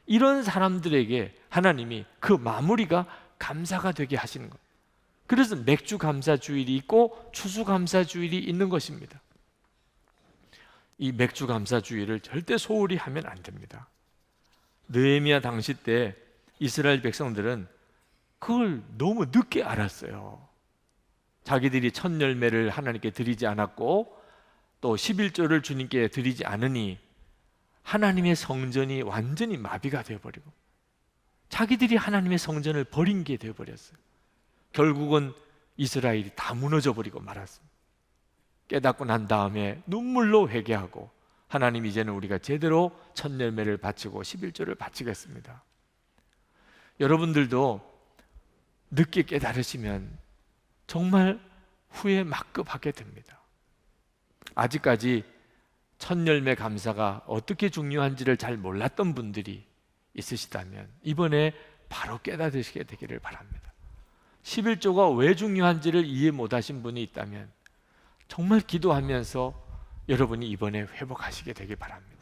이런 사람들에게 하나님이 그 마무리가 감사가 되게 하시는 거예요. 그래서 맥주 감사 주일이 있고 추수 감사 주일이 있는 것입니다. 이 맥주 감사 주일을 절대 소홀히 하면 안 됩니다. 느헤미야 당시 때 이스라엘 백성들은 그걸 너무 늦게 알았어요. 자기들이 첫 열매를 하나님께 드리지 않았고 또 11조를 주님께 드리지 않으니 하나님의 성전이 완전히 마비가 되어버리고 자기들이 하나님의 성전을 버린 게 되어버렸어요. 결국은 이스라엘이 다 무너져 버리고 말았습니다. 깨닫고 난 다음에 눈물로 회개하고 하나님, 이제는 우리가 제대로 첫 열매를 바치고 11조를 바치겠습니다. 여러분들도 늦게 깨달으시면 정말 후회 막급하게 됩니다. 아직까지 첫 열매 감사가 어떻게 중요한지를 잘 몰랐던 분들이 있으시다면 이번에 바로 깨닫으시게 되기를 바랍니다. 11조가 왜 중요한지를 이해 못하신 분이 있다면 정말 기도하면서 여러분이 이번에 회복하시게 되길 바랍니다.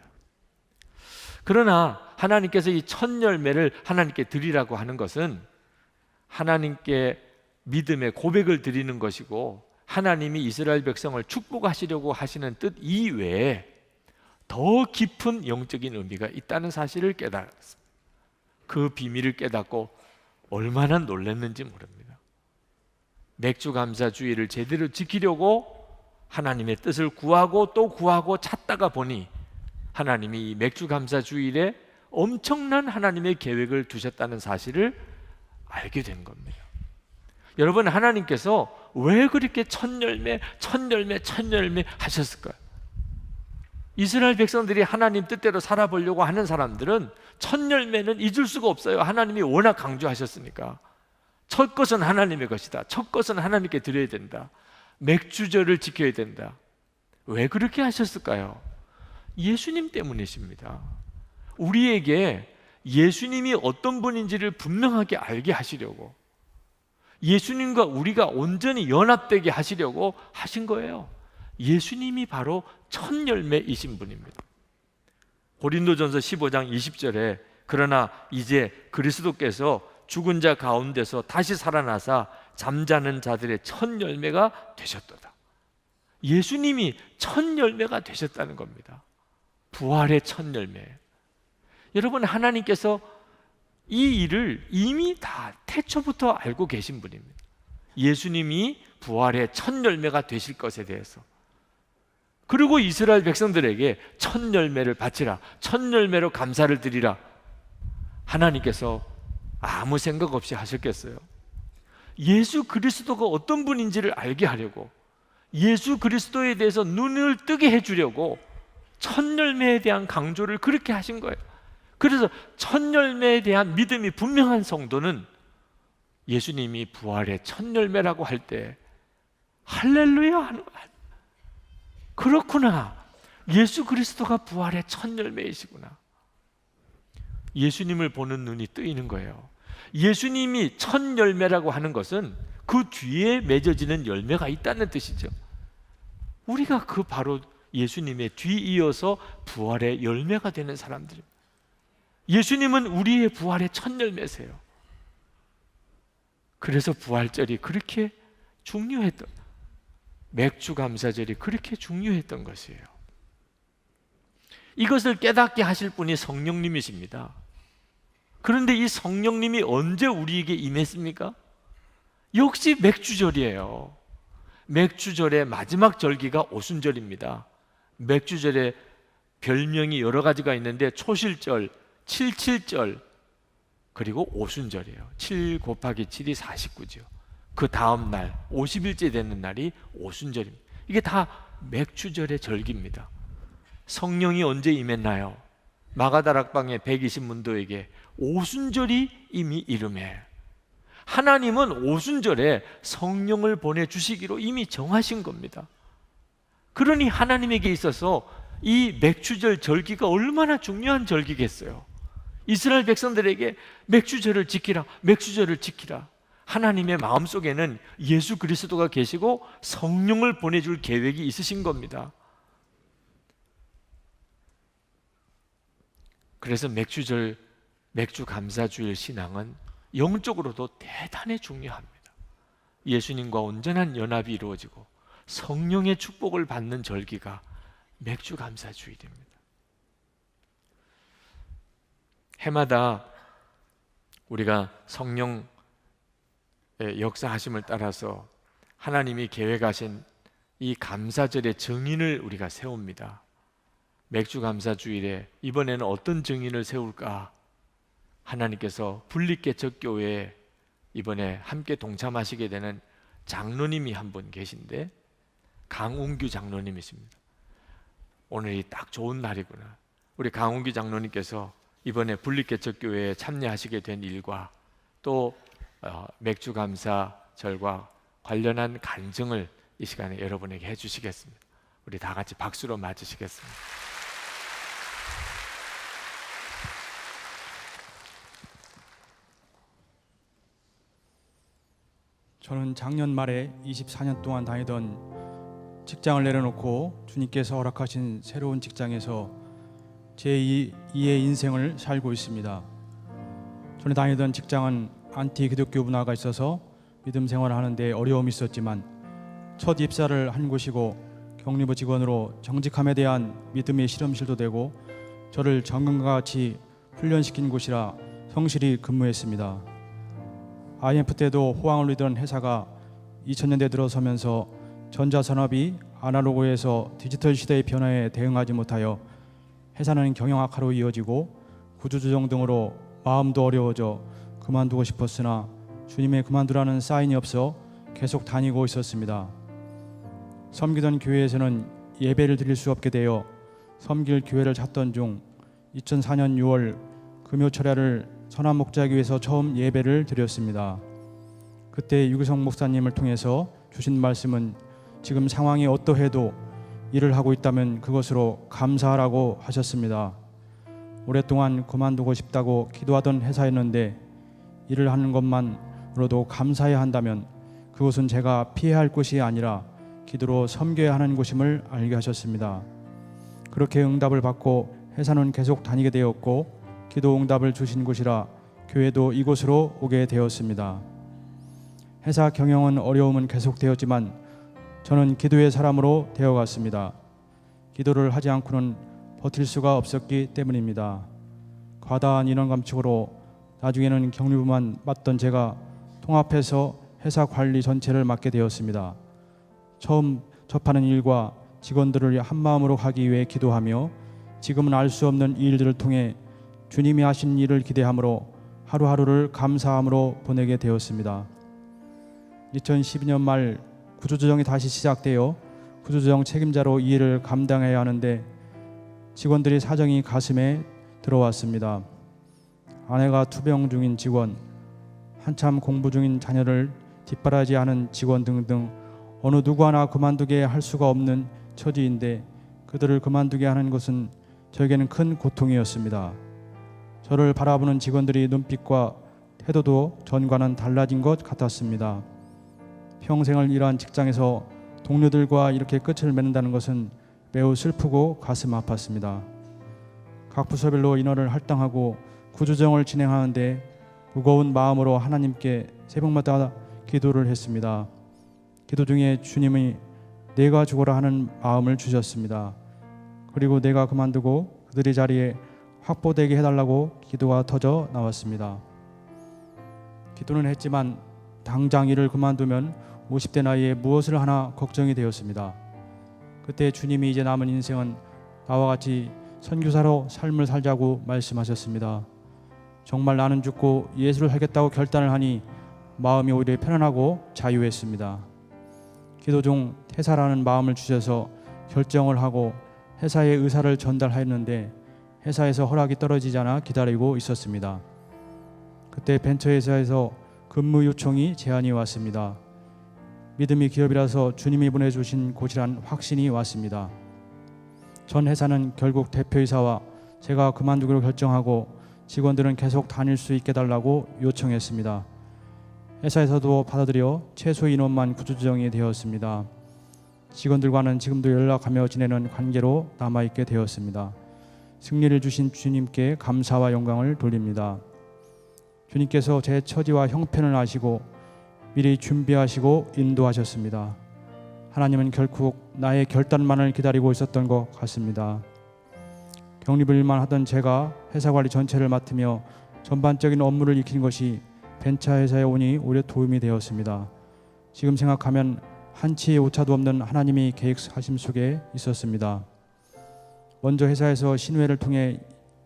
그러나 하나님께서 이 첫 열매를 하나님께 드리라고 하는 것은 하나님께 믿음의 고백을 드리는 것이고 하나님이 이스라엘 백성을 축복하시려고 하시는 뜻 이외에 더 깊은 영적인 의미가 있다는 사실을 깨달았습니다. 그 비밀을 깨닫고 얼마나 놀랐는지 모릅니다. 맥주 감사 주의를 제대로 지키려고 하나님의 뜻을 구하고 또 구하고 찾다가 보니 하나님이 이 맥주 감사 주일에 엄청난 하나님의 계획을 두셨다는 사실을 알게 된 겁니다. 여러분, 하나님께서 왜 그렇게 첫 열매 하셨을까요? 이스라엘 백성들이 하나님 뜻대로 살아보려고 하는 사람들은 첫 열매는 잊을 수가 없어요. 하나님이 워낙 강조하셨으니까. 첫 것은 하나님의 것이다. 첫 것은 하나님께 드려야 된다. 맥주절을 지켜야 된다. 왜 그렇게 하셨을까요? 예수님 때문이십니다. 우리에게 예수님이 어떤 분인지를 분명하게 알게 하시려고, 예수님과 우리가 온전히 연합되게 하시려고 하신 거예요. 예수님이 바로 첫 열매이신 분입니다. 고린도전서 15장 20절에 그러나 이제 그리스도께서 죽은 자 가운데서 다시 살아나사 잠자는 자들의 첫 열매가 되셨도다. 예수님이 첫 열매가 되셨다는 겁니다. 부활의 첫 열매. 여러분, 하나님께서 이 일을 이미 다 태초부터 알고 계신 분입니다. 예수님이 부활의 첫 열매가 되실 것에 대해서. 그리고 이스라엘 백성들에게 첫 열매를 바치라, 첫 열매로 감사를 드리라. 하나님께서 아무 생각 없이 하셨겠어요? 예수 그리스도가 어떤 분인지를 알게 하려고, 예수 그리스도에 대해서 눈을 뜨게 해주려고 첫 열매에 대한 강조를 그렇게 하신 거예요. 그래서 첫 열매에 대한 믿음이 분명한 성도는 예수님이 부활의 첫 열매라고 할 때 할렐루야 하는 거예요. 그렇구나, 예수 그리스도가 부활의 첫 열매이시구나. 예수님을 보는 눈이 뜨이는 거예요. 예수님이 첫 열매라고 하는 것은 그 뒤에 맺어지는 열매가 있다는 뜻이죠. 우리가 그 바로 예수님의 뒤이어서 부활의 열매가 되는 사람들입니다. 예수님은 우리의 부활의 첫 열매세요. 그래서 부활절이 그렇게 중요했던, 맥주 감사절이 그렇게 중요했던 것이에요. 이것을 깨닫게 하실 분이 성령님이십니다. 그런데 이 성령님이 언제 우리에게 임했습니까? 역시 맥주절이에요. 맥주절의 마지막 절기가 오순절입니다. 맥주절의 별명이 여러 가지가 있는데 초실절, 칠칠절, 그리고 오순절이에요. 7 곱하기 7이 49죠. 그 다음 날 50일째 되는 날이 오순절입니다. 이게 다 맥주절의 절기입니다. 성령이 언제 임했나요? 마가다락방의 120문도에게 오순절이 이미 이름해. 하나님은 오순절에 성령을 보내주시기로 이미 정하신 겁니다. 그러니 하나님에게 있어서 이 맥주절 절기가 얼마나 중요한 절기겠어요. 이스라엘 백성들에게 맥주절을 지키라, 맥주절을 지키라. 하나님의 마음속에는 예수 그리스도가 계시고 성령을 보내줄 계획이 있으신 겁니다. 그래서 맥주절, 맥주 감사주일 신앙은 영적으로도 대단히 중요합니다. 예수님과 온전한 연합이 이루어지고 성령의 축복을 받는 절기가 맥주 감사주일입니다. 해마다 우리가 성령의 역사하심을 따라서 하나님이 계획하신 이 감사절의 증인을 우리가 세웁니다. 맥주 감사주일에 이번에는 어떤 증인을 세울까? 하나님께서 분립개척교회에 이번에 함께 동참하시게 되는 장로님이 한 분 계신데, 강운규 장로님이십니다. 오늘이 딱 좋은 날이구나. 우리 강운규 장로님께서 이번에 분립개척교회에 참여하시게 된 일과 또 맥주 감사절과 관련한 간증을 이 시간에 여러분에게 해주시겠습니다. 우리 우리 다 같이 박수로 맞으시겠습니다. 저는 작년 말에 24년 동안 다니던 직장을 내려놓고 주님께서 허락하신 새로운 직장에서 제2의 인생을 살고 있습니다. 전에 다니던 직장은 안티 기독교 문화가 있어서 믿음 생활을 하는데 어려움이 있었지만 첫 입사를 한 곳이고 격리부 직원으로 정직함에 대한 믿음의 실험실도 되고 저를 정금과 같이 훈련시킨 곳이라 성실히 근무했습니다. IMF 때도 호황을 누리던 회사가 2000년대 들어서면서 전자산업이 아날로그에서 디지털 시대의 변화에 대응하지 못하여 회사는 경영 악화로 이어지고 구조조정 등으로 마음도 어려워져 그만두고 싶었으나 주님의 그만두라는 사인이 없어 계속 다니고 있었습니다. 섬기던 교회에서는 예배를 드릴 수 없게 되어 섬길 교회를 찾던 중 2004년 6월 금요철야를 선한목자교회에서 처음 예배를 드렸습니다. 그때 유기성 목사님을 통해서 주신 말씀은 지금 상황이 어떠해도 일을 하고 있다면 그것으로 감사하라고 하셨습니다. 오랫동안 그만두고 싶다고 기도하던 회사였는데 일을 하는 것만으로도 감사해야 한다면 그것은 제가 피해야 할 곳이 아니라 기도로 섬겨야 하는 곳임을 알게 하셨습니다. 그렇게 응답을 받고 회사는 계속 다니게 되었고 기도 응답을 주신 곳이라 교회도 이곳으로 오게 되었습니다. 회사 경영은 어려움은 계속되었지만 저는 기도의 사람으로 되어갔습니다. 기도를 하지 않고는 버틸 수가 없었기 때문입니다. 과다한 인원 감축으로 나중에는 격리부만 맡던 제가 통합해서 회사 관리 전체를 맡게 되었습니다. 처음 접하는 일과 직원들을 한마음으로 하기 위해 기도하며 지금은 알 수 없는 일들을 통해 주님이 하신 일을 기대함으로 하루하루를 감사함으로 보내게 되었습니다. 2012년 말 구조조정이 다시 시작되어 구조조정 책임자로 이 일을 감당해야 하는데 직원들이 사정이 가슴에 들어왔습니다. 아내가 투병 중인 직원, 한참 공부 중인 자녀를 뒷바라지하는 직원 등등 어느 누구 하나 그만두게 할 수가 없는 처지인데 그들을 그만두게 하는 것은 저에게는 큰 고통이었습니다. 저를 바라보는 직원들의 눈빛과 태도도 전과는 달라진 것 같았습니다. 평생을 일한 직장에서 동료들과 이렇게 끝을 맺는다는 것은 매우 슬프고 가슴 아팠습니다. 각 부서별로 인원을 할당하고 구조정을 진행하는데 무거운 마음으로 하나님께 새벽마다 기도를 했습니다. 기도 중에 주님이 내가 죽어라 하는 마음을 주셨습니다. 그리고 내가 그만두고 그들의 자리에 확보되게 해달라고 기도가 터져 나왔습니다. 기도는 했지만 당장 일을 그만두면 50대 나이에 무엇을 하나 걱정이 되었습니다. 그때 주님이 이제 남은 인생은 나와 같이 선교사로 삶을 살자고 말씀하셨습니다. 정말 나는 죽고 예수를 살겠다고 결단을 하니 마음이 오히려 편안하고 자유했습니다. 기도 중 퇴사라는 마음을 주셔서 결정을 하고 회사의 의사를 전달하였는데 회사에서 허락이 떨어지지 않아 기다리고 있었습니다. 그때 벤처회사에서 근무 요청이 제안이 왔습니다. 믿음이 기업이라서 주님이 보내주신 곳이란 확신이 왔습니다. 전 회사는 결국 대표이사와 제가 그만두기로 결정하고 직원들은 계속 다닐 수 있게 달라고 요청했습니다. 회사에서도 받아들여 최소 인원만 구조조정이 되었습니다. 직원들과는 지금도 연락하며 지내는 관계로 남아있게 되었습니다. 승리를 주신 주님께 감사와 영광을 돌립니다. 주님께서 제 처지와 형편을 아시고 미리 준비하시고 인도하셨습니다. 하나님은 결국 나의 결단만을 기다리고 있었던 것 같습니다. 격리부 일만 하던 제가 회사 관리 전체를 맡으며 전반적인 업무를 익힌 것이 벤처회사에 오니 오히려 도움이 되었습니다. 지금 생각하면 한치의 오차도 없는 하나님이 계획하심 속에 있었습니다. 먼저 회사에서 신회를 통해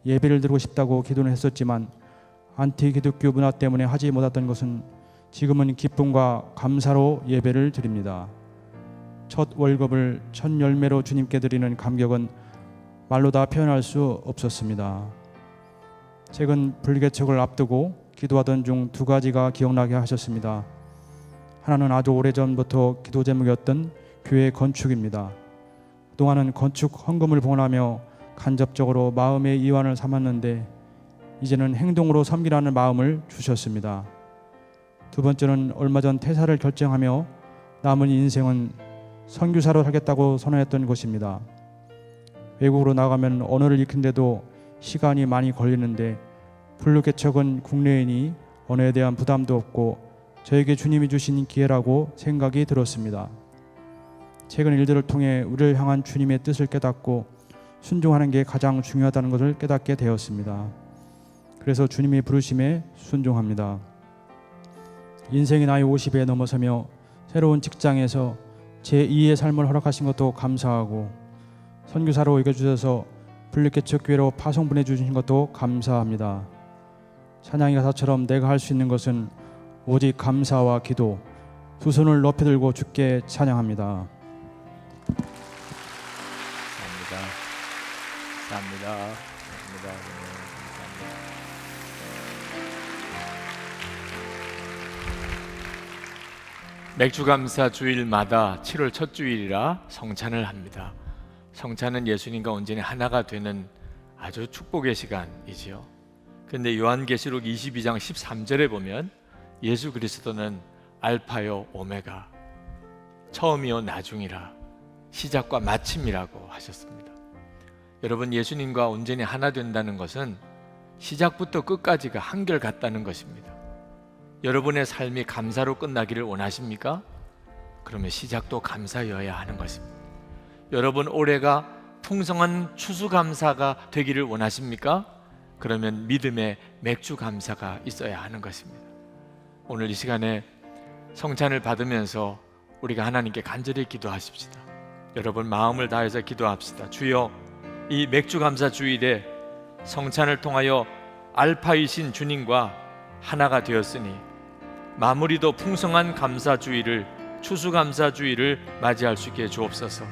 예배를 드리고 싶다고 기도는 했었지만 안티 기독교 문화 때문에 하지 못했던 것은 지금은 기쁨과 감사로 예배를 드립니다. 첫 월급을 첫 열매로 주님께 드리는 감격은 말로 다 표현할 수 없었습니다. 최근 불개척을 앞두고 기도하던 중 두 가지가 기억나게 하셨습니다. 하나는 아주 오래전부터 기도 제목이었던 교회 건축입니다. 그동안은 건축 헌금을 봉헌하며 간접적으로 마음의 이완을 삼았는데 이제는 행동으로 섬기라는 마음을 주셨습니다. 두 번째는 얼마 전 퇴사를 결정하며 남은 인생은 선교사로 살겠다고 선언했던 것입니다. 외국으로 나가면 언어를 익히는데도 시간이 많이 걸리는데 불교개척은 국내이니 언어에 대한 부담도 없고 저에게 주님이 주신 기회라고 생각이 들었습니다. 최근 일들을 통해 우리를 향한 주님의 뜻을 깨닫고 순종하는 게 가장 중요하다는 것을 깨닫게 되었습니다. 그래서 주님의 부르심에 순종합니다. 인생의 나이 50에 넘어서며 새로운 직장에서 제2의 삶을 허락하신 것도 감사하고 선교사로 여겨주셔서 불교개척교회로 파송 보내주신 것도 감사합니다. 찬양의 가사처럼 내가 할 수 있는 것은 오직 감사와 기도, 두 손을 높이 들고 주께 찬양합니다. 감사합니다. 맥주감사 주일마다 7월 첫 주일이라 성찬을 합니다. 성찬은 예수님과 온전히 하나가 되는 아주 축복의 시간이지요. 그런데 요한계시록 22장 13절에 보면 예수 그리스도는 알파요 오메가, 처음이요 나중이라, 시작과 마침이라고 하셨습니다. 여러분, 예수님과 온전히 하나 된다는 것은 시작부터 끝까지가 한결같다는 것입니다. 여러분의 삶이 감사로 끝나기를 원하십니까? 그러면 시작도 감사여야 하는 것입니다. 여러분 올해가 풍성한 추수감사가 되기를 원하십니까? 그러면 믿음의 맥주감사가 있어야 하는 것입니다. 오늘 이 시간에 성찬을 받으면서 우리가 하나님께 간절히 기도하십시다. 여러분 마음을 다해서 기도합시다. 주여, 이 맥주감사 주일에 성찬을 통하여 알파이신 주님과 하나가 되었으니 마무리도 풍성한 감사주의를, 추수감사주의를 맞이할 수 있게 주옵소서.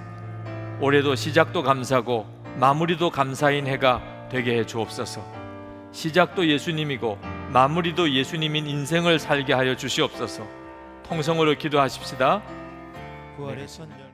올해도 시작도 감사고 마무리도 감사인 해가 되게 해 주옵소서. 시작도 예수님이고 마무리도 예수님인 인생을 살게 하여 주시옵소서. 통성으로 기도하십시다. 부활의 선열